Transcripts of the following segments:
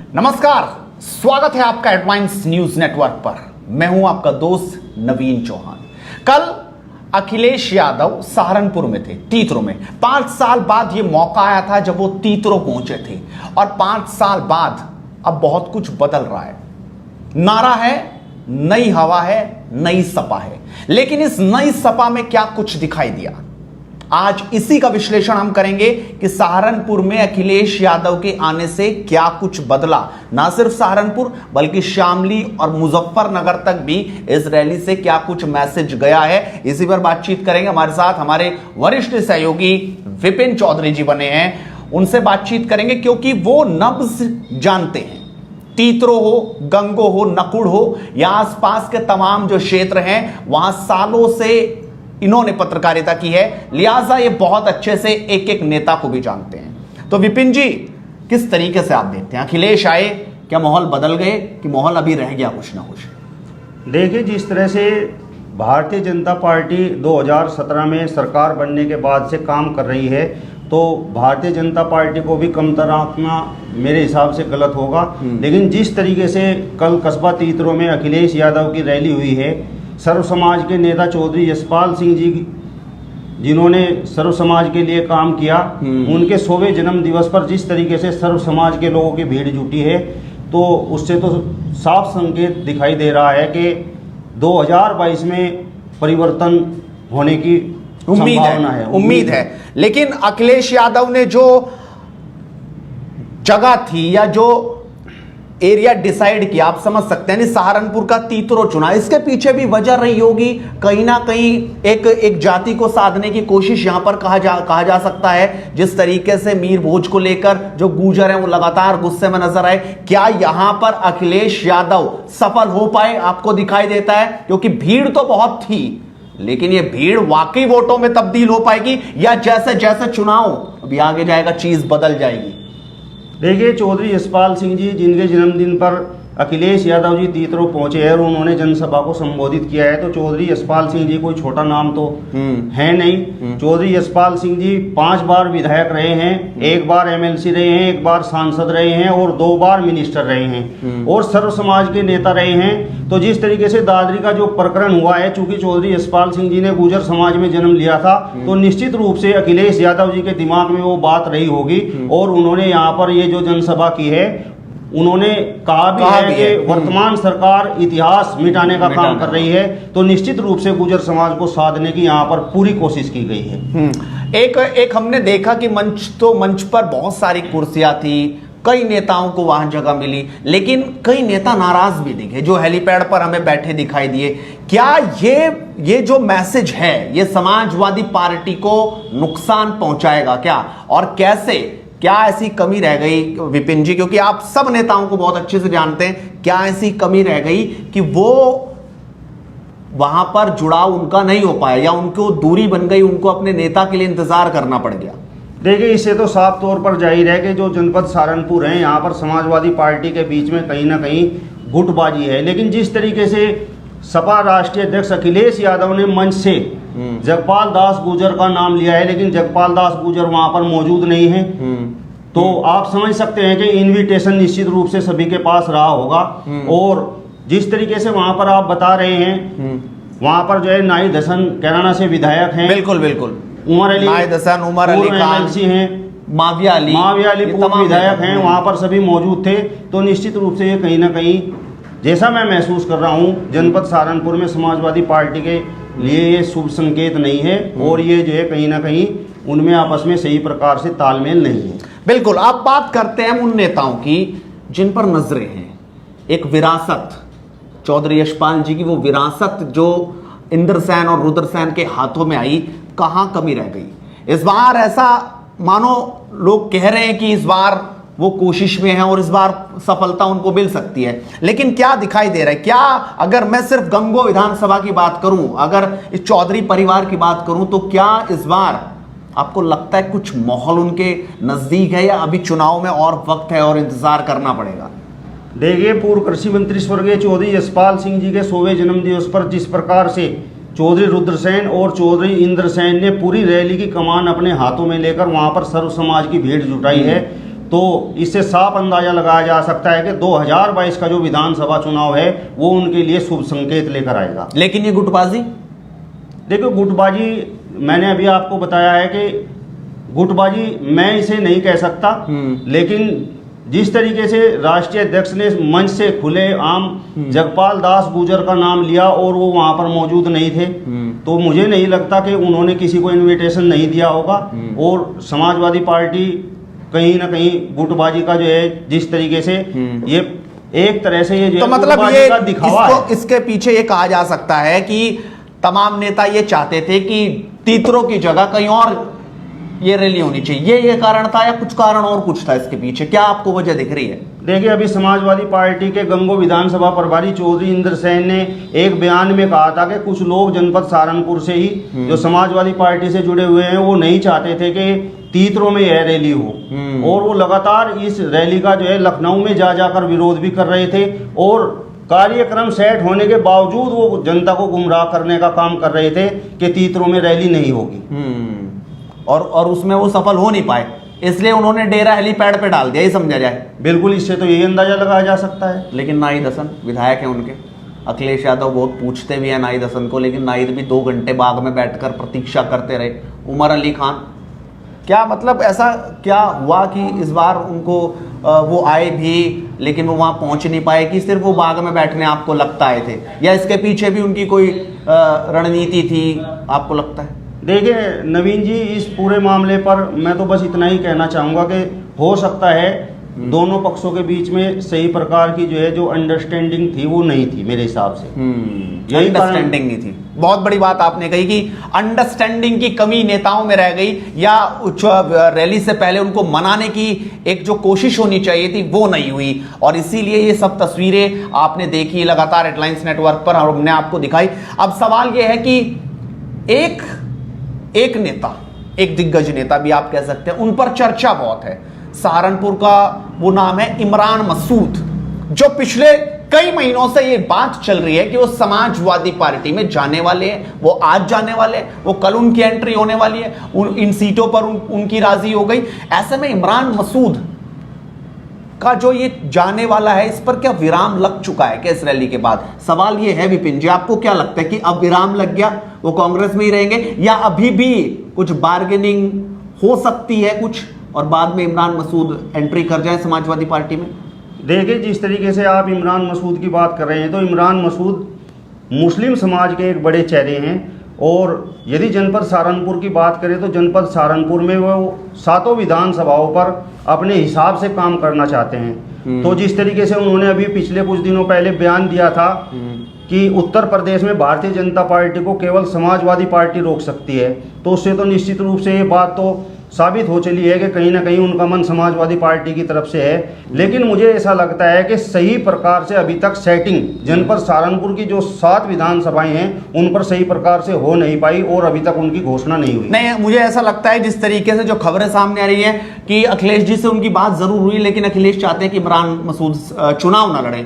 नमस्कार, स्वागत है आपका एडवांस न्यूज नेटवर्क पर। मैं हूं आपका दोस्त नवीन चौहान। कल अखिलेश यादव सहारनपुर में थे, तीतरो में। 5 साल बाद यह मौका आया था जब वो तीतरो पहुंचे थे, और 5 साल बाद अब बहुत कुछ बदल रहा है। नारा है, नई हवा है, नई सपा है। लेकिन इस नई सपा में क्या कुछ दिखाई दिया, आज इसी का विश्लेषण हम करेंगे कि सहारनपुर में अखिलेश यादव के आने से क्या कुछ बदला। ना सिर्फ सहारनपुर बल्कि शामली और मुजफ्फरनगर तक भी इस रैली से क्या कुछ मैसेज गया है, इसी पर बातचीत करेंगे। हमारे साथ हमारे वरिष्ठ सहयोगी विपिन चौधरी जी बने हैं, उनसे बातचीत करेंगे क्योंकि वो नब्ज जानते हैं। तीतरो हो, गंगो हो, नकुड़ हो या आसपास के तमाम जो क्षेत्र हैं, वहां सालों से इन्होंने पत्रकारिता की है, लिहाजा ये बहुत अच्छे से एक एक नेता को भी जानते हैं। तो विपिन जी, किस तरीके से आप देखते हैं, अखिलेश आए, क्या माहौल बदल गए कि माहौल अभी रह गया कुछ ना कुछ? देखिए, जिस तरह से भारतीय जनता पार्टी 2017 में सरकार बनने के बाद से काम कर रही है, तो भारतीय जनता पार्टी को भी कमतर आंकना मेरे हिसाब से गलत होगा। लेकिन जिस तरीके से कल कस्बा तीतरो में अखिलेश यादव की रैली हुई है, सर्व समाज के नेता चौधरी यशपाल सिंह जी, जिन्होंने सर्व समाज के लिए काम किया, उनके 100वें जन्म दिवस पर जिस तरीके से सर्व समाज के लोगों की भीड़ जुटी है, तो उससे तो साफ संकेत दिखाई दे रहा है कि 2022 में परिवर्तन होने की संभावना है, उम्मीद है। लेकिन अखिलेश यादव ने जो जगह थी या जो एरिया डिसाइड किया, आप समझ सकते हैं, सहारनपुर का तीतरो चुना, इसके पीछे भी वजह रही होगी कहीं ना कहीं एक जाति को साधने की कोशिश यहां पर कहा जा सकता है। जिस तरीके से मीर भोज को लेकर जो गुर्जर हैं वो लगातार गुस्से में नजर आए, क्या यहां पर अखिलेश यादव सफल हो पाए, आपको दिखाई देता है? क्योंकि भीड़ तो बहुत थी, लेकिन ये भीड़ वाकई वोटों में तब्दील हो पाएगी या जैसे जैसे चुनाव अभी आगे जाएगा चीज बदल जाएगी? देखिए, चौधरी यशपाल सिंह जी, जिनके जन्मदिन पर अखिलेश यादव जी तीतरो पहुंचे हैं और उन्होंने जनसभा को संबोधित किया है, तो चौधरी यशपाल सिंह जी कोई छोटा नाम तो है नहीं। चौधरी यशपाल सिंह जी 5 बार विधायक रहे हैं, 1 बार एमएलसी रहे हैं, 1 बार सांसद रहे हैं और 2 बार मिनिस्टर रहे हैं और सर्व समाज के नेता रहे हैं। तो जिस तरीके से दादरी का जो प्रकरण हुआ है, चूंकि चौधरी यशपाल सिंह जी ने गुर्जर समाज में जन्म लिया था, तो निश्चित रूप से अखिलेश यादव जी के दिमाग में वो बात रही होगी और उन्होंने यहाँ पर ये जो जनसभा की है, उन्होंने कहा भी है कि वर्तमान सरकार इतिहास मिटाने का काम कर रही है, तो निश्चित रूप से गुर्जर समाज को साधने की यहाँ पर पूरी कोशिश की गई है। एक हमने देखा कि मंच पर बहुत सारी कुर्सियां थी, कई नेताओं को वहां जगह मिली, लेकिन कई नेता नाराज भी दिखे जो हेलीपैड पर हमें बैठे दिखाई दिए। क्या ये जो मैसेज है, ये समाजवादी पार्टी को नुकसान पहुंचाएगा क्या, और कैसे? क्या ऐसी कमी रह गई विपिन जी, क्योंकि आप सब नेताओं को बहुत अच्छे से जानते हैं, क्या ऐसी कमी रह गई कि वो वहां पर जुड़ाव उनका नहीं हो पाया या उनको दूरी बन गई, उनको अपने नेता के लिए इंतजार करना पड़ गया? देखिए, इससे तो साफ तौर पर जाहिर है कि जो जनपद सहारनपुर है, यहाँ पर समाजवादी पार्टी के बीच में कहीं ना कहीं गुटबाजी है। लेकिन जिस तरीके से सपा राष्ट्रीय अध्यक्ष अखिलेश यादव ने मंच से जगपाल दास गुर्जर का नाम लिया है, लेकिन जगपाल दास गुर्जर वहां पर मौजूद नहीं है, तो आप समझ सकते हैं कि इनविटेशन निश्चित रूप से सभी के पास रहा होगा। और जिस तरीके से वहां पर आप बता रहे हैं, वहां पर जो है नाहिद हसन कैराना से विधायक हैं, बिल्कुल बिल्कुल, उमर अली, नाहिद हसन, उमर अली खान हैं, माविया अली पूर्व विधायक हैं, वहां पर सभी मौजूद थे। तो निश्चित रूप से ये कहीं ना कहीं, जैसा मैं महसूस कर रहा हूँ, जनपद सहारनपुर में समाजवादी पार्टी के लिए ये शुभ संकेत नहीं है और ये जो है कहीं ना कहीं उनमें आपस में सही प्रकार से तालमेल नहीं है। बिल्कुल, आप बात करते हैं उन नेताओं की जिन पर नजरें हैं, एक विरासत चौधरी यशपाल जी की, वो विरासत जो इंद्रसेन और रुद्रसेन के हाथों में आई, कहां कमी रह गई इस बार? ऐसा मानो लोग कह रहे हैं कि इस बार वो कोशिश में है और इस बार सफलता उनको मिल सकती है, लेकिन क्या दिखाई दे रहा है? क्या अगर मैं सिर्फ गंगो विधानसभा की बात करूं, अगर इस चौधरी परिवार की बात करूं, तो क्या इस बार आपको लगता है कुछ माहौल उनके नजदीक है या अभी चुनाव में और वक्त है और इंतजार करना पड़ेगा? देखिए, पूर्व कृषि मंत्री स्वर्गीय चौधरी यशपाल सिंह जी के 100वें जन्म दिवस पर जिस प्रकार से चौधरी रुद्रसेन और चौधरी इंद्रसेन ने पूरी रैली की कमान अपने हाथों में लेकर वहां पर सर्व समाज की भीड़ जुटाई है, तो इससे साफ अंदाजा लगाया जा सकता है कि 2022 का जो विधानसभा चुनाव है वो उनके लिए शुभ संकेत लेकर आएगा। लेकिन ये गुटबाजी, देखो गुटबाजी मैंने अभी आपको बताया है कि गुटबाजी मैं इसे नहीं कह सकता, लेकिन जिस तरीके से राष्ट्रीय अध्यक्ष ने मंच से खुले आम जगपाल दास गुर्जर का नाम लिया और वो वहां पर मौजूद नहीं थे, तो मुझे नहीं लगता कि उन्होंने किसी को इनविटेशन नहीं दिया होगा। और समाजवादी पार्टी कहीं ना कहीं गुटबाजी का जो है जिस तरीके से ये एक तरह से ये जो तो मतलब गुटबाजी ये का दिखावा है। इसके पीछे ये कहा जा सकता है कि तमाम नेता ये चाहते थे कि तीतरों की जगह कहीं और ये रैली होनी चाहिए, ये कारण था या कुछ कारण और कुछ था इसके पीछे, क्या आपको वजह दिख रही है? देखिए अभी समाजवादी पार्टी के गंगो विधानसभा प्रभारी चौधरी इंद्र सेन ने एक बयान में कहा था कि कुछ लोग जनपद सहारनपुर से ही जो समाजवादी पार्टी से जुड़े हुए हैं वो नहीं चाहते थे कि तीतरों में यह रैली हो, और वो लगातार इस रैली का जो है लखनऊ में जा जाकर विरोध भी कर रहे थे और कार्यक्रम सेट होने के बावजूद वो जनता को गुमराह करने का काम कर रहे थे कि तीतरों में रैली नहीं होगी। और उसमें वो सफल हो नहीं पाए, इसलिए उन्होंने डेरा हेलीपैड पे डाल दिया, ये समझा जाए। बिल्कुल, इससे तो यही अंदाजा लगाया जा सकता है। लेकिन नाहिद हसन विधायक हैं उनके, अखिलेश यादव बहुत पूछते भी हैं नाहिद हसन को, लेकिन नाहिद भी 2 घंटे बाग में बैठकर प्रतीक्षा करते रहे। उमर अली खान, क्या मतलब ऐसा क्या हुआ कि इस बार उनको वो आए भी लेकिन वो वहाँ पहुँच नहीं पाए, कि सिर्फ वो बाग में बैठने आपको लगता आए थे, या इसके पीछे भी उनकी कोई रणनीति थी आपको लगता है? देखिए नवीन जी, इस पूरे मामले पर मैं तो बस इतना ही कहना चाहूँगा कि हो सकता है दोनों पक्षों के बीच में सही प्रकार की जो है जो अंडरस्टैंडिंग थी वो नहीं थी मेरे हिसाब से। यही अंडरस्टैंडिंग नहीं थी, बहुत बड़ी बात आपने कही कि अंडरस्टैंडिंग की कमी नेताओं में रह गई, या रैली से पहले उनको मनाने की एक जो कोशिश होनी चाहिए थी वो नहीं हुई, और इसीलिए ये सब तस्वीरें आपने देखी लगातार हेडलाइंस नेटवर्क पर और हमने आपको दिखाई। अब सवाल ये है कि एक नेता, एक दिग्गज नेता भी आप कह सकते हैं, उन पर चर्चा बहुत है, सहारनपुर का वो नाम है इमरान मसूद, जो पिछले कई महीनों से ये बात चल रही है कि वो समाजवादी पार्टी में जाने वाले हैं, वो आज जाने वाले हैं, वो कल उनकी एंट्री होने वाली है, इन सीटों पर उनकी राजी हो गई। ऐसे में इमरान मसूद का जो ये जाने वाला है, इस पर क्या विराम लग चुका है क्या इस रैली के बाद? सवाल ये है विपिन जी, आपको क्या लगता है कि अब विराम लग गया, वो कांग्रेस में ही रहेंगे, या अभी भी कुछ बार्गेनिंग हो सकती है कुछ, और बाद में इमरान मसूद एंट्री कर जाए समाजवादी पार्टी में? देखिए जिस तरीके से आप इमरान मसूद की बात कर रहे हैं, तो इमरान मसूद मुस्लिम समाज के एक बड़े चेहरे हैं, और यदि जनपद सहारनपुर की बात करें तो जनपद सहारनपुर में वो 7 विधानसभाओं पर अपने हिसाब से काम करना चाहते हैं। तो जिस तरीके से उन्होंने अभी पिछले कुछ दिनों पहले बयान दिया था कि उत्तर प्रदेश में भारतीय जनता पार्टी को केवल समाजवादी पार्टी रोक सकती है, तो उससे तो निश्चित रूप से ये बात तो साबित हो चली है कि कहीं ना कहीं उनका मन समाजवादी पार्टी की तरफ से है। लेकिन मुझे ऐसा लगता है कि सही प्रकार से अभी तक सेटिंग जनपद सहारनपुर की जो 7 विधानसभाएं हैं उन पर सही प्रकार से हो नहीं पाई, और अभी तक उनकी घोषणा नहीं हुई। नहीं, मुझे ऐसा लगता है जिस तरीके से जो खबरें सामने आ रही हैं कि अखिलेश जी से उनकी बात जरूर हुई, लेकिन अखिलेश चाहते हैं कि इमरान मसूद चुनाव ना लड़े,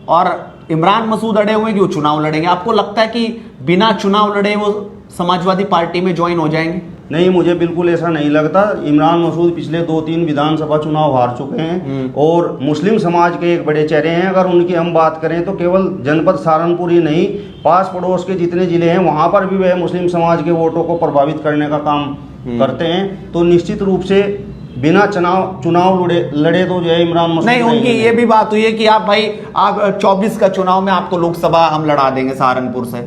और इमरान मसूद अड़े हुए कि वो चुनाव लड़ेंगे। आपको लगता है कि बिना चुनाव लड़े वो समाजवादी पार्टी में ज्वाइन हो जाएंगे? नहीं, मुझे बिल्कुल ऐसा नहीं लगता। इमरान मसूद पिछले 2-3 विधानसभा चुनाव हार चुके हैं और मुस्लिम समाज के एक बड़े चेहरे हैं। अगर उनकी हम बात करें तो केवल जनपद सहारनपुर ही नहीं, पास पड़ोस के जितने जिले हैं वहां पर भी वह मुस्लिम समाज के वोटों को प्रभावित करने का काम करते हैं। तो निश्चित रूप से बिना चुनाव लड़े तो जो है इमरान मसूद नहीं, उनकी ये भी बात हुई है कि आप 24 का चुनाव में आपको लोकसभा हम लड़ा देंगे सहारनपुर से।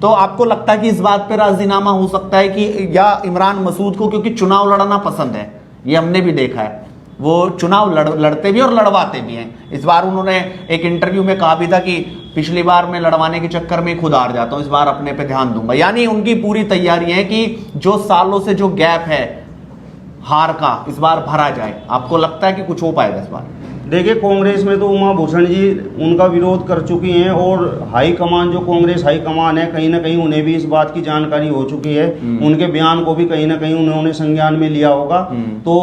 तो आपको लगता है कि इस बात पे राजीनामा हो सकता है कि, या इमरान मसूद को क्योंकि चुनाव लड़ना पसंद है, ये हमने भी देखा है, वो चुनाव लड़ते भी और लड़वाते भी हैं। इस बार उन्होंने एक इंटरव्यू में कहा भी था कि पिछली बार मैं लड़वाने के चक्कर में खुद हार जाता हूं, इस बार अपने पे ध्यान दूंगा। यानी उनकी पूरी तैयारी है कि जो सालों से जो गैप है हार का इस बार भरा जाए। आपको लगता है कि कुछ हो पाएगा इस बार? देखिए, कांग्रेस में तो उमा भूषण जी उनका विरोध कर चुकी हैं, और हाई कमान जो कांग्रेस हाई कमान है कहीं ना कहीं उन्हें भी इस बात की जानकारी हो चुकी है। उनके बयान को भी कहीं ना कहीं उन्होंने संज्ञान में लिया होगा। तो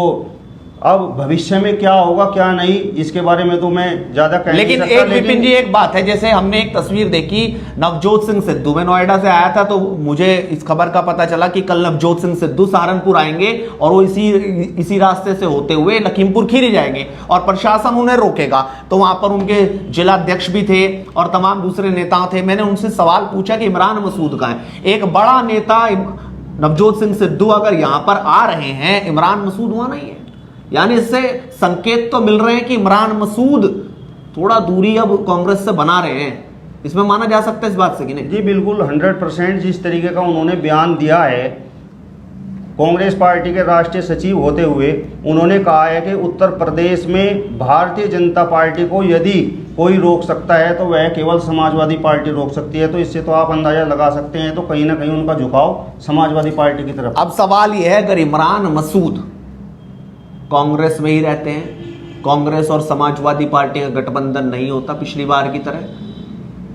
अब भविष्य में क्या होगा क्या नहीं, इसके बारे में तो मैं ज्यादा कह नहीं लेकिन सकता, एक विपिन जी एक बात है, जैसे हमने एक तस्वीर देखी नवजोत सिंह सिद्धू, मैं नोएडा से आया था तो मुझे इस खबर का पता चला कि कल नवजोत सिंह सिद्धू सहारनपुर आएंगे और वो इसी रास्ते से होते हुए लखीमपुर खीरी जाएंगे और प्रशासन उन्हें रोकेगा। तो वहां पर उनके जिला अध्यक्ष भी थे और तमाम दूसरे नेता थे। मैंने उनसे सवाल पूछा कि इमरान मसूद कहाँ है। एक बड़ा नेता नवजोत सिंह सिद्धू अगर यहां पर आ रहे हैं, इमरान मसूद वहां नहीं है, यानी इससे संकेत तो मिल रहे हैं कि इमरान मसूद थोड़ा दूरी अब कांग्रेस से बना रहे हैं। इसमें माना जा सकता है इस बात से कि नहीं? जी बिल्कुल 100% जिस तरीके का उन्होंने बयान दिया है, कांग्रेस पार्टी के राष्ट्रीय सचिव होते हुए उन्होंने कहा है कि उत्तर प्रदेश में भारतीय जनता पार्टी को यदि कोई रोक सकता है तो वह केवल समाजवादी पार्टी रोक सकती है। तो इससे तो आप अंदाजा लगा सकते हैं, तो कहीं ना कहीं उनका झुकाव समाजवादी पार्टी की तरफ। अब सवाल यह है, अगर इमरान मसूद कांग्रेस में ही रहते हैं, कांग्रेस और समाजवादी पार्टी का गठबंधन नहीं होता पिछली बार की तरह,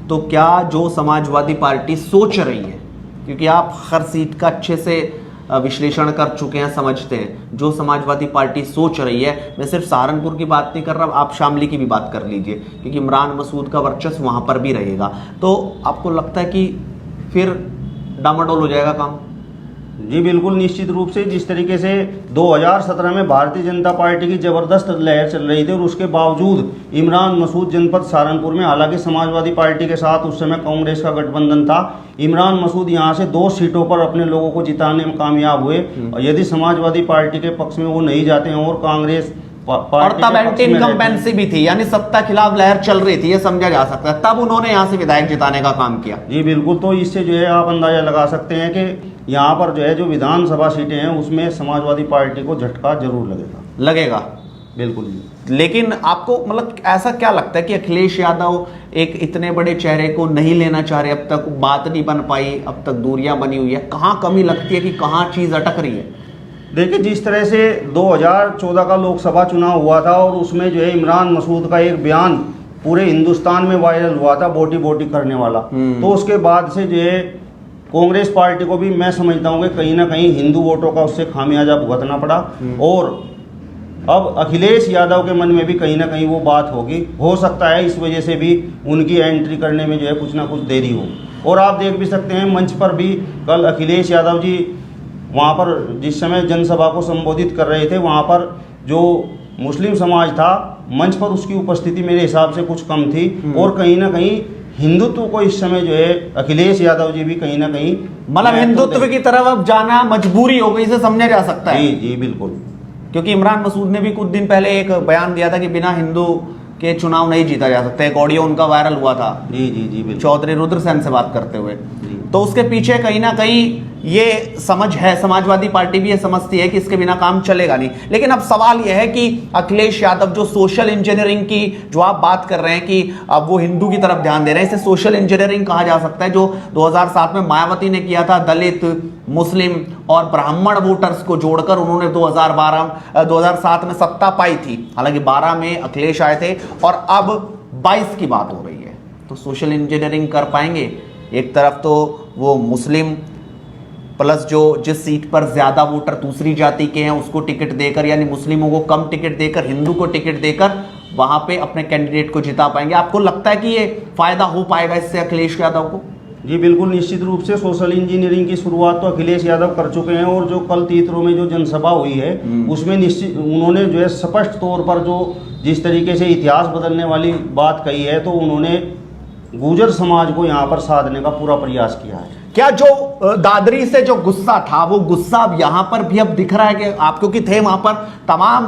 तो क्या जो समाजवादी पार्टी सोच रही है, क्योंकि आप हर सीट का अच्छे से विश्लेषण कर चुके हैं, समझते हैं, जो समाजवादी पार्टी सोच रही है, मैं सिर्फ सहारनपुर की बात नहीं कर रहा, आप शामली की भी बात कर लीजिए, क्योंकि इमरान मसूद का वर्चस्व वहां पर भी रहेगा, तो आपको लगता है कि फिर डामाडोल हो जाएगा काम? जी बिल्कुल निश्चित रूप से। जिस तरीके से 2017 में भारतीय जनता पार्टी की जबरदस्त लहर चल रही थी और उसके बावजूद इमरान मसूद जनपद सहारनपुर में, हालांकि समाजवादी पार्टी के साथ उस समय कांग्रेस का गठबंधन था, इमरान मसूद यहां से 2 सीटों पर अपने लोगों को जिताने में कामयाब हुए। और यदि समाजवादी पार्टी के पक्ष में वो नहीं जाते हैं और कांग्रेस और तब एंटी इनकम्बेंसी भी थी, यानी सत्ता खिलाफ लहर चल रही थी, ये समझा जा सकता है, तब उन्होंने यहां से विधायक जिताने का काम किया। जी बिल्कुल। तो इससे जो है आप अंदाजा लगा सकते हैं कि यहाँ पर जो है जो विधानसभा सीटें हैं उसमें समाजवादी पार्टी को झटका जरूर लगेगा। बिल्कुल। लेकिन आपको मतलब ऐसा क्या लगता है कि अखिलेश यादव एक इतने बड़े चेहरे को नहीं लेना चाह रहे, अब तक बात नहीं बन पाई, अब तक दूरियां बनी हुई है, कहाँ कमी लगती है कि कहाँ चीज अटक रही है? देखिए, जिस तरह से 2014 का लोकसभा चुनाव हुआ था और उसमें जो है इमरान मसूद का एक बयान पूरे हिंदुस्तान में वायरल हुआ था, बोटी बोटी करने वाला, तो उसके बाद से जो है कांग्रेस पार्टी को भी मैं समझता हूँ कि कहीं ना कहीं हिंदू वोटों का उससे खामियाजा भुगतना पड़ा। और अब अखिलेश यादव के मन में भी कहीं ना कहीं वो बात होगी, हो सकता है इस वजह से भी उनकी एंट्री करने में जो है कुछ ना कुछ देरी हो। और आप देख भी सकते हैं मंच पर भी कल अखिलेश यादव जी वहाँ पर जिस समय जनसभा को संबोधित कर रहे थे, वहाँ पर जो मुस्लिम समाज था मंच पर उसकी उपस्थिति मेरे हिसाब से कुछ कम थी। और कहीं ना कहीं हिंदुत्व को इस समय जो है अखिलेश यादव जी भी कहीं ना कहीं मतलब हिंदुत्व की तरफ अब जाना मजबूरी हो गई, इसे समझा जा सकता है। जी जी बिल्कुल। क्योंकि इमरान मसूद ने भी कुछ दिन पहले एक बयान दिया था कि बिना हिंदू के चुनाव नहीं जीता जा सकता। एक ऑडियो उनका वायरल हुआ था, जी जी जी बिल्कुल, चौधरी रुद्रसेन से बात करते हुए। तो उसके पीछे कहीं ना कहीं ये समझ है, समाजवादी पार्टी भी ये समझती है कि इसके बिना काम चलेगा नहीं। लेकिन अब सवाल यह है कि अखिलेश यादव जो सोशल इंजीनियरिंग की जो आप बात कर रहे हैं कि अब वो हिंदू की तरफ ध्यान दे रहे हैं, इसे सोशल इंजीनियरिंग कहा जा सकता है, जो 2007 में मायावती ने किया था। दलित, मुस्लिम और ब्राह्मण वोटर्स को जोड़कर उन्होंने 2007 में सत्ता पाई थी। हालांकि 12 में अखिलेश आए थे और अब 22 की बात हो रही है। तो सोशल इंजीनियरिंग कर पाएंगे? एक तरफ तो वो मुस्लिम प्लस जो जिस सीट पर ज्यादा वोटर दूसरी जाति के हैं उसको टिकट देकर, यानी मुस्लिमों को कम टिकट देकर हिंदू को टिकट देकर वहां पे अपने कैंडिडेट को जिता पाएंगे। आपको लगता है कि ये फायदा हो पाएगा इससे अखिलेश यादव को? जी बिल्कुल निश्चित रूप से सोशल इंजीनियरिंग की शुरुआत तो अखिलेश यादव कर चुके हैं। और जो कल तीतरो में जो जनसभा हुई है उसमें निश्चित उन्होंने जो है स्पष्ट तौर पर जो जिस तरीके से इतिहास बदलने वाली बात कही है, तो उन्होंने गुर्जर समाज को यहाँ पर साधने का पूरा प्रयास किया है। क्या जो दादरी से जो गुस्सा था वो गुस्सा अब यहाँ पर भी अब दिख रहा है कि आप, क्योंकि थे वहां पर तमाम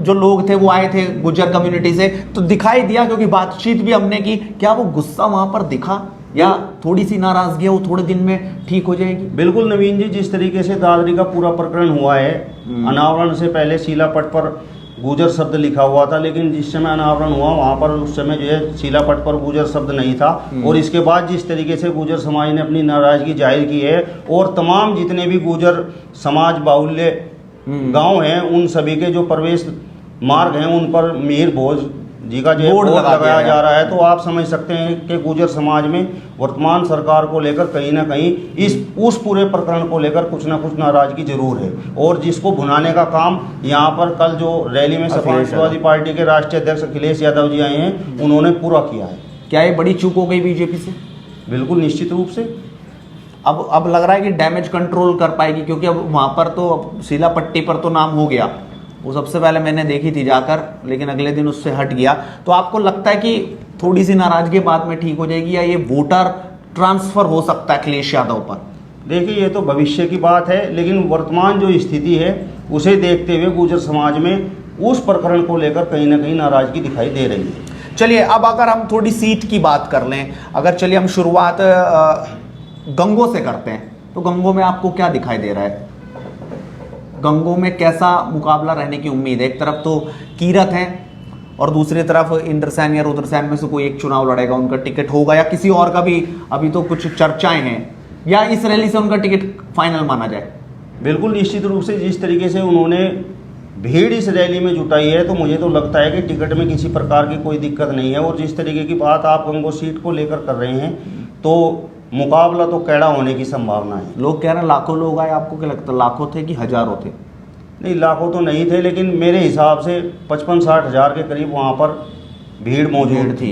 जो लोग थे वो आए थे गुर्जर कम्युनिटी से, तो दिखाई दिया, क्योंकि बातचीत भी हमने की, क्या वो गुस्सा वहां पर दिखा या थोड़ी सी नाराजगी है वो थोड़े दिन में ठीक हो जाएगी? बिल्कुल नवीन जी, जिस तरीके से दादरी का पूरा प्रकरण हुआ है, अनावरण से पहले शिलापट पर गुर्जर शब्द लिखा हुआ था, लेकिन जिस समय अनावरण हुआ वहाँ पर उस समय जो है शिलापट पर गुर्जर शब्द नहीं था। और इसके बाद जिस तरीके से गुर्जर समाज ने अपनी नाराजगी जाहिर की है और तमाम जितने भी गुर्जर समाज बाहुल्य गांव हैं उन सभी के जो प्रवेश मार्ग हैं उन पर मिहिर भोज जी का जो बोर्ड लगाया जा रहा है, तो आप समझ सकते हैं कि गुर्जर समाज में वर्तमान सरकार को लेकर कहीं ना कहीं उस पूरे प्रकरण को लेकर कुछ ना कुछ नाराजगी जरूर है। और जिसको भुनाने का काम यहाँ पर कल जो रैली में समाजवादी पार्टी के राष्ट्रीय अध्यक्ष अखिलेश यादव जी आए हैं, उन्होंने पूरा किया है। क्या ये बड़ी चूक हो गई बीजेपी से? बिल्कुल निश्चित रूप से। अब लग रहा है कि डैमेज कंट्रोल कर पाएगी, क्योंकि अब वहां पर तो अब शीला पट्टी पर तो नाम हो गया, वो सबसे पहले मैंने देखी थी जाकर, लेकिन अगले दिन उससे हट गया। तो आपको लगता है कि थोड़ी सी नाराजगी बाद में ठीक हो जाएगी, या ये वोटर ट्रांसफर हो सकता है अखिलेश यादव पर? देखिए, ये तो भविष्य की बात है, लेकिन वर्तमान जो स्थिति है उसे देखते हुए गुर्जर समाज में उस प्रकरण को लेकर कहीं ना कहीं नाराजगी दिखाई दे रही है। चलिए, अब अगर हम थोड़ी सीट की बात कर लें, अगर चलिए हम शुरुआत गंगों से करते हैं, तो गंगों में आपको क्या दिखाई दे रहा है? गंगों में कैसा मुकाबला रहने की उम्मीद है? एक तरफ तो कीरत हैं और दूसरी तरफ इंद्रसेन या रुद्रसेन में से कोई एक चुनाव लड़ेगा, उनका टिकट होगा, या किसी और का भी अभी तो कुछ चर्चाएं हैं, या इस रैली से उनका टिकट फाइनल माना जाए? बिल्कुल निश्चित रूप से जिस तरीके से उन्होंने भीड़ इस रैली में जुटाई है, तो मुझे तो लगता है कि टिकट में किसी प्रकार की कोई दिक्कत नहीं है। और जिस तरीके की बात आप गंगो सीट को लेकर कर रहे हैं, तो मुकाबला तो कैड़ा होने की संभावना है। लोग कह रहे हैं लाखों लोग आए, आपको क्या लगता है लाखों थे कि हजारों थे? नहीं, लाखों तो नहीं थे, लेकिन मेरे हिसाब से 55-60 हज़ार के करीब वहाँ पर भीड़ मौजूद थी।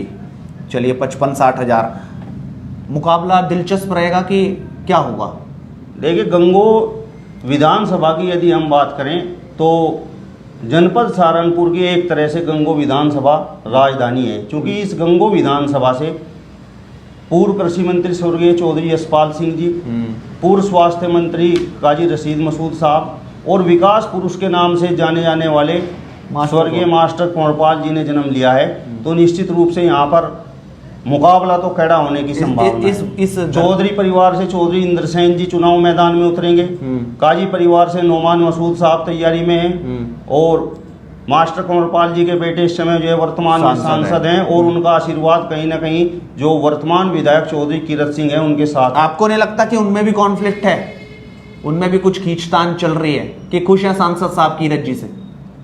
चलिए, 55-60 हज़ार, मुकाबला दिलचस्प रहेगा कि क्या होगा? देखिए, गंगो विधानसभा की यदि हम बात करें तो जनपद सहारनपुर की एक तरह से गंगो विधानसभा राजधानी है, क्योंकि इस गंगो विधानसभा से पूर्व कृषि मंत्री स्वर्गीय चौधरी यशपाल सिंह जी, पूर्व स्वास्थ्य मंत्री काजी रशीद मसूद साहब और विकास पुरुष के नाम से जाने जाने वाले स्वर्गीय मास्टर कुंवरपाल जी ने जन्म लिया है। तो निश्चित रूप से यहाँ पर मुकाबला तो कैड़ा होने की संभावना है। इस चौधरी परिवार से चौधरी इंद्रसेन जी चुनाव मैदान में उतरेंगे, काजी परिवार से नोमान मसूद साहब तैयारी में हैं, और मास्टर कुंवरपाल जी के बेटे इस समय जो है वर्तमान में सांसद हैं, और उनका आशीर्वाद कहीं ना कहीं जो वर्तमान विधायक चौधरी कीरत सिंह है उनके साथ। आपको नहीं लगता कि उनमें भी कॉन्फ्लिक्ट है, उनमें भी कुछ खींचतान चल रही है कि खुश हैं सांसद साहब कीरत जी से?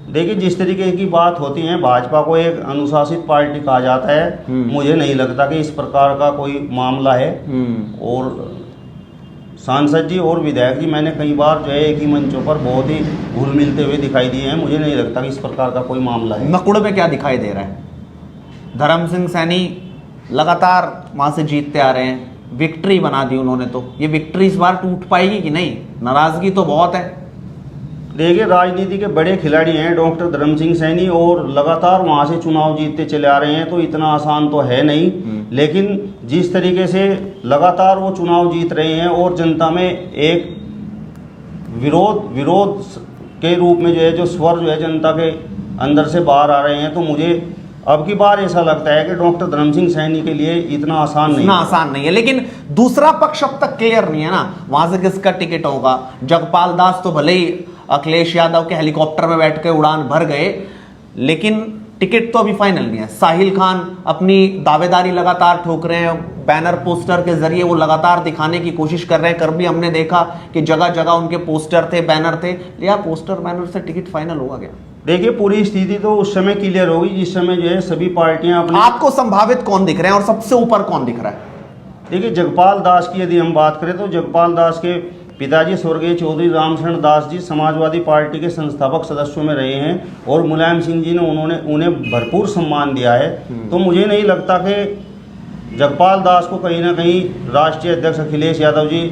देखिए, जिस तरीके की बात होती है, भाजपा को एक अनुशासित पार्टी कहा जाता है, मुझे नहीं लगता कि इस प्रकार का कोई मामला है। और सांसद जी और विधायक जी मैंने कई बार जो है एक ही मंचों पर बहुत ही घुल मिलते हुए दिखाई दिए हैं, मुझे नहीं लगता कि इस प्रकार का कोई मामला है। नकुड़ में क्या दिखाई दे रहा है? धर्म सिंह सैनी लगातार वहां से जीतते आ रहे हैं, विक्ट्री बना दी उन्होंने, तो ये विक्ट्री इस बार टूट पाएगी कि नहीं? नाराजगी तो बहुत है। देखिए, राजनीति के बड़े खिलाड़ी हैं डॉक्टर धर्म सिंह सैनी, और लगातार वहाँ से चुनाव जीतते चले आ रहे हैं, तो इतना आसान तो है नहीं। लेकिन जिस तरीके से लगातार वो चुनाव जीत रहे हैं और जनता में एक विरोध के रूप में जो है जो स्वर जो है जनता के अंदर से बाहर आ रहे हैं, तो मुझे अब की बार ऐसा लगता है कि डॉक्टर धर्म सिंह सैनी के लिए इतना आसान नहीं है। लेकिन दूसरा पक्ष अब तक क्लियर नहीं है ना, वहां से किसका टिकट होगा। जगपाल दास तो भले ही अखिलेश यादव के हेलीकॉप्टर में बैठ के उड़ान भर गए, लेकिन टिकट तो अभी फाइनल नहीं है। साहिल खान अपनी दावेदारी लगातार ठोक रहे हैं, बैनर पोस्टर के जरिए वो लगातार दिखाने की कोशिश कर रहे हैं। कल भी हमने देखा कि जगह जगह उनके पोस्टर थे, बैनर थे, या पोस्टर बैनर से टिकट फाइनल होगा क्या? देखिए, पूरी स्थिति तो उस समय क्लियर होगी जिस समय जो है सभी पार्टियां अपने। आपको संभावित कौन दिख रहे हैं और सबसे ऊपर कौन दिख रहा है? देखिए, जगपाल दास की यदि हम बात करें तो जगपाल दास के पिताजी स्वर्गीय चौधरी रामशरण दास जी समाजवादी पार्टी के संस्थापक सदस्यों में रहे हैं, और मुलायम सिंह जी ने उन्हें भरपूर सम्मान दिया है। तो मुझे नहीं लगता कि जगपाल दास को कहीं ना कहीं राष्ट्रीय अध्यक्ष अखिलेश यादव जी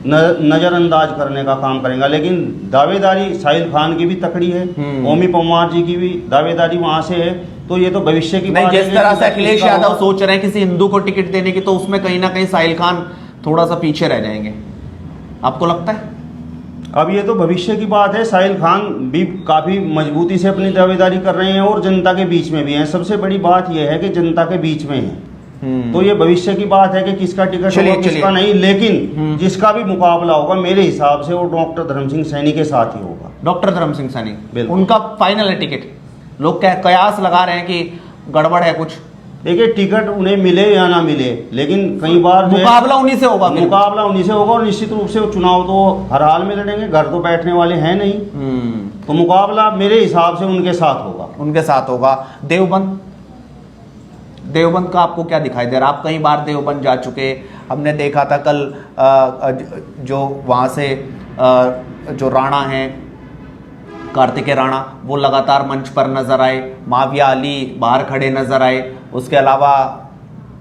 नज़रअंदाज करने का काम करेंगे। लेकिन दावेदारी साहिल खान की भी तकड़ी है, ओमी पंवार जी की भी दावेदारी वहाँ से है, तो ये तो भविष्य की बात है। जिस तरह से अखिलेश यादव सोच रहे हैं किसी हिंदू को टिकट देने की, तो उसमें कहीं ना कहीं साहिल खान थोड़ा सा पीछे रह जाएंगे, आपको लगता है? अब ये तो भविष्य की बात है। साहिल खान भी काफ़ी मजबूती से अपनी दावेदारी कर रहे हैं और जनता के बीच में भी हैं। सबसे बड़ी बात यह है कि जनता के बीच में है, तो ये भविष्य की बात है कि किसका टिकट होगा किसका नहीं। लेकिन जिसका भी मुकाबला होगा मेरे हिसाब से वो डॉक्टर धर्म सिंह सैनी के साथ ही होगा। डॉक्टर धर्म सिंह सैनी उनका फाइनल है टिकट? लोग कयास लगा रहे हैं कि गड़बड़ है कुछ। देखिए, टिकट उन्हें मिले या ना मिले, लेकिन कई बार मुकाबला उन्हीं से होगा। मुकाबला उन्हीं से होगा, और निश्चित रूप से वो चुनाव तो हर हाल में लड़ेंगे, घर तो बैठने वाले हैं नहीं। तो मुकाबला मेरे हिसाब से उनके साथ होगा। उनके साथ होगा। देवबंद देवबंद का आपको क्या दिखाई दे रहा है? आप कई बार देवबंद जा चुके, हमने देखा था कल जो वहाँ से जो राणा हैं, कार्तिकेय राणा, वो लगातार मंच पर नजर आए, माविया अली बाहर खड़े नजर आए, उसके अलावा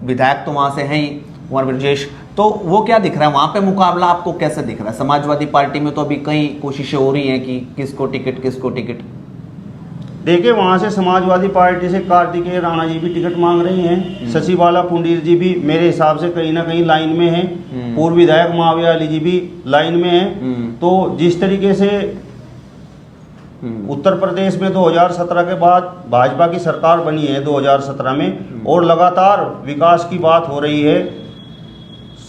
विधायक तो वहाँ से हैं ही कुंवर ब्रजेश, तो वो क्या दिख रहा है वहाँ पे मुकाबला आपको कैसे दिख रहा है? समाजवादी पार्टी में तो अभी कई कोशिशें हो रही हैं कि किसको टिकट। देखिए, वहाँ से समाजवादी पार्टी से कार्तिकेय राणा जी भी टिकट मांग रही हैं, शशिबाला पुंडीर जी भी मेरे हिसाब से कहीं ना कहीं लाइन में हैं, पूर्व विधायक माविया अली जी भी लाइन में हैं। तो जिस तरीके से उत्तर प्रदेश में 2017 के बाद भाजपा की सरकार बनी है 2017 में, और लगातार विकास की बात हो रही है,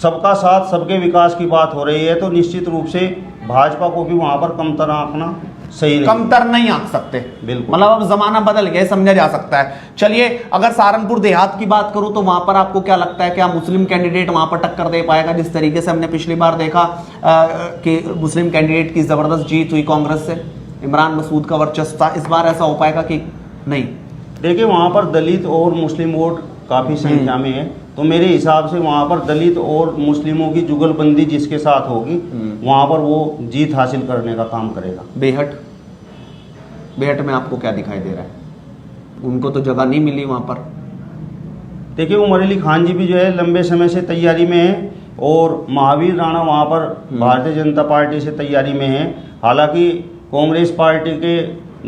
सबका साथ सबके विकास की बात हो रही है, तो निश्चित रूप से भाजपा को भी वहां पर कमतर आंकना सही नहीं, कमतर नहीं आंक सकते। बिल्कुल, मतलब अब जमाना बदल गया, समझा जा सकता है। चलिए, अगर सहारनपुर देहात की बात करूं तो वहां पर आपको क्या लगता है, क्या मुस्लिम कैंडिडेट वहां पर टक्कर दे पाएगा? जिस तरीके से हमने पिछली बार देखा कि मुस्लिम कैंडिडेट की जबरदस्त जीत हुई कांग्रेस से, इमरान मसूद का वर्चस्व था, इस बार ऐसा हो पाएगा कि नहीं? देखिए, वहां पर दलित और मुस्लिम वोट काफी संख्या में है, तो मेरे हिसाब से वहां पर दलित और मुस्लिमों की जुगलबंदी जिसके साथ होगी वहां पर वो जीत हासिल करने का काम करेगा। बेहट में आपको क्या दिखाई दे रहा है? उनको तो जगह नहीं मिली वहां पर। देखिए, उमर अली खान जी भी जो है लंबे समय से तैयारी में है, और महावीर राणा वहां पर भारतीय जनता पार्टी से तैयारी में है। हालांकि कांग्रेस पार्टी के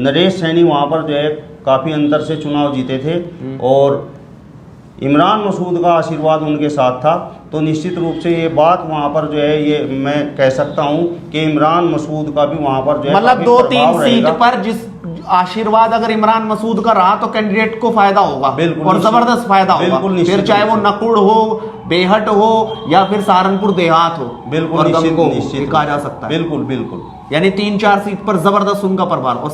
नरेश सैनी वहां पर जो है काफी अंतर से चुनाव जीते थे, और इमरान मसूद का आशीर्वाद उनके साथ था, तो निश्चित रूप से ये बात वहां पर जो है, ये मैं कह सकता हूं कि इमरान मसूद का भी वहां पर जो है मतलब 2-3 सीट पर जिस आशीर्वाद अगर इमरान मसूद का रहा तो कैंडिडेट को फायदा होगा, बिल्कुल, और जबरदस्त फायदा होगा, फिर चाहे वो नकुड़ हो, बेहट हो या फिर सहारनपुर देहात हो, बिल्कुल निश्चित कहा जा सकता है। बिल्कुल यानी 3-4 सीट पर जबरदस्त उनका प्रभाव। और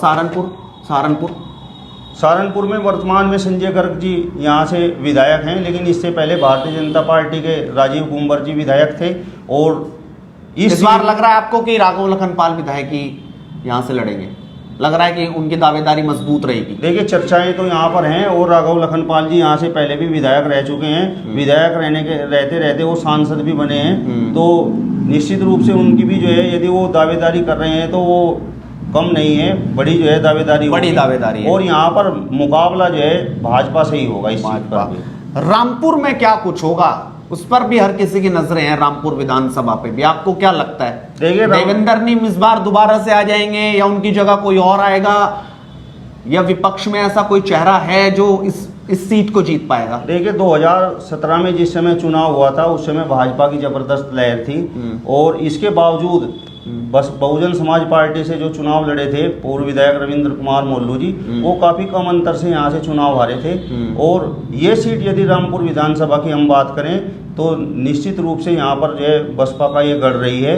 सहारनपुर में वर्तमान में संजय गर्ग जी यहाँ से विधायक हैं, लेकिन इससे पहले भारतीय जनता पार्टी के राजीव कुंवर जी विधायक थे, और इस बार लग रहा है आपको कि राघव लखनपाल विधायक ही यहाँ से लड़ेंगे? लग रहा है कि उनकी दावेदारी मजबूत रहेगी? देखिए, चर्चाएं तो यहाँ पर हैं, और राघव लखनपाल जी यहाँ से पहले भी विधायक रह चुके हैं, विधायक रहते रहते वो सांसद भी बने हैं, तो निश्चित रूप से उनकी भी जो है, यदि वो दावेदारी कर रहे हैं तो वो कम नहीं है, बड़ी जो है दावेदारी है, और यहाँ पर मुकाबला जो है भाजपा से ही होगा इस सीट पर भी। रामपुर में क्या कुछ होगा, उस पर भी हर किसी की नजरें हैं। रामपुर विधानसभा पे भी आपको क्या लगता है? देखिए, देवेंद्र नीम इस बार दोबारा से आ जाएंगे या उनकी जगह कोई और आएगा, या विपक्ष में ऐसा कोई चेहरा है जो इस सीट को जीत पाएगा? देखिए, 2017 में जिस समय चुनाव हुआ था उस समय भाजपा की जबरदस्त लहर थी, और इसके बावजूद बस बहुजन समाज पार्टी से जो चुनाव लड़े थे पूर्व विधायक रविंद्र कुमार मोल्लू जी, वो काफी कम अंतर से यहाँ से चुनाव हारे थे, और ये सीट यदि रामपुर विधानसभा की हम बात करें तो निश्चित रूप से यहाँ पर जो है बसपा का ये गढ़ रही है।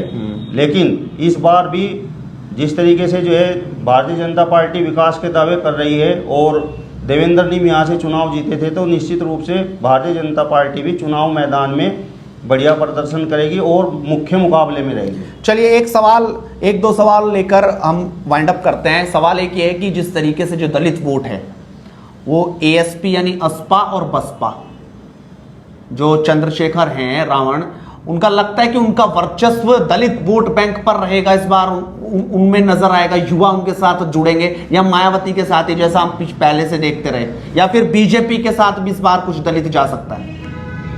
लेकिन इस बार भी जिस तरीके से जो है भारतीय जनता पार्टी विकास के दावे कर रही है, और देवेंद्र नीम यहाँ से चुनाव जीते थे, तो निश्चित रूप से भारतीय जनता पार्टी भी चुनाव मैदान में बढ़िया प्रदर्शन करेगी और मुख्य मुकाबले में रहेगी। चलिए, एक दो सवाल लेकर हम वाइंड अप करते हैं। सवाल एक ये है कि जिस तरीके से जो दलित वोट है वो एएसपी यानी असपा और बसपा, जो चंद्रशेखर हैं रावण, उनका लगता है कि उनका वर्चस्व दलित वोट बैंक पर रहेगा इस बार, उनमें नजर आएगा, युवा उनके साथ जुड़ेंगे, या मायावती के साथ ही जैसा हम पहले से देखते रहे, या फिर बीजेपी के साथ भी इस बार कुछ दलित जा सकता है?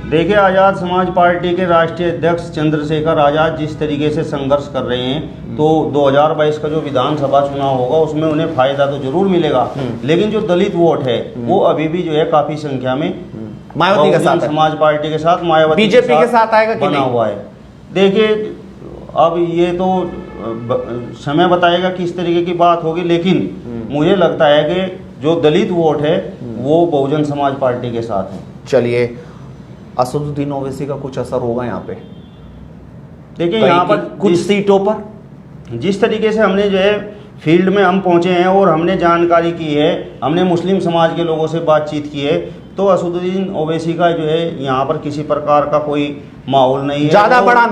देखिए, आज़ाद समाज पार्टी के राष्ट्रीय अध्यक्ष चंद्रशेखर आज़ाद जिस तरीके से संघर्ष कर रहे हैं, तो 2022 का जो विधानसभा चुनाव होगा उसमें उन्हें फायदा तो जरूर मिलेगा, लेकिन जो दलित वोट है वो अभी भी जो है काफी संख्या में मायावती के साथ, समाज पार्टी के साथ, मायावती बीजेपी के साथ आएगा कि बना हुआ है। देखिए, अब ये तो समय बताएगा किस तरीके की बात होगी, लेकिन मुझे लगता है कि जो दलित वोट है वो बहुजन समाज पार्टी के साथ है। चलिए, असदुद्दीन ओवैसी का कुछ असर होगा यहाँ पे? देखिए, यहाँ पर कुछ सीटों पर जिस तरीके से हमने जो है फील्ड में हम पहुंचे हैं और हमने जानकारी की है, हमने मुस्लिम समाज के लोगों से बातचीत की है, तो असदुद्दीन ओवैसी का जो है यहाँ पर किसी प्रकार का कोई माहौल नहीं है, ज्यादा बड़ा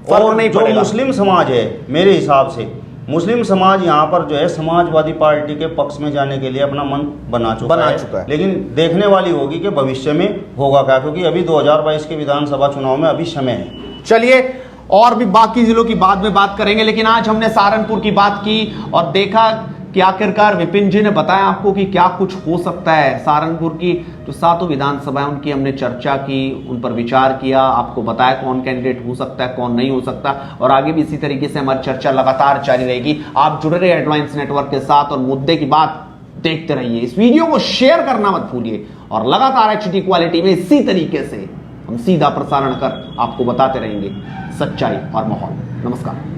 फर्क नहीं पड़ेगा। जो मुस्लिम समाज है मेरे हिसाब से मुस्लिम समाज यहाँ पर जो है समाजवादी पार्टी के पक्ष में जाने के लिए अपना मन बना चुका है। लेकिन देखने वाली होगी कि भविष्य में होगा क्या, क्योंकि अभी 2022 के विधानसभा चुनाव में अभी समय है। चलिए और भी बाकी जिलों की बाद में बात करेंगे, लेकिन आज हमने सहारनपुर की बात की और देखा कि आखिरकार विपिन जी ने बताया आपको कि क्या कुछ हो सकता है। सहारनपुर की जो 7 विधानसभा है उनकी हमने चर्चा की, उन पर विचार किया, आपको बताया कौन कैंडिडेट हो सकता है, कौन नहीं हो सकता, और आगे भी इसी तरीके से हमारी चर्चा लगातार जारी रहेगी। आप जुड़े रहिए हेडलाइंस नेटवर्क के साथ और मुद्दे की बात देखते रहिए। इस वीडियो को शेयर करना मत भूलिए और लगातार HD क्वालिटी में इसी तरीके से हम सीधा प्रसारण कर आपको बताते रहेंगे सच्चाई और माहौल। नमस्कार।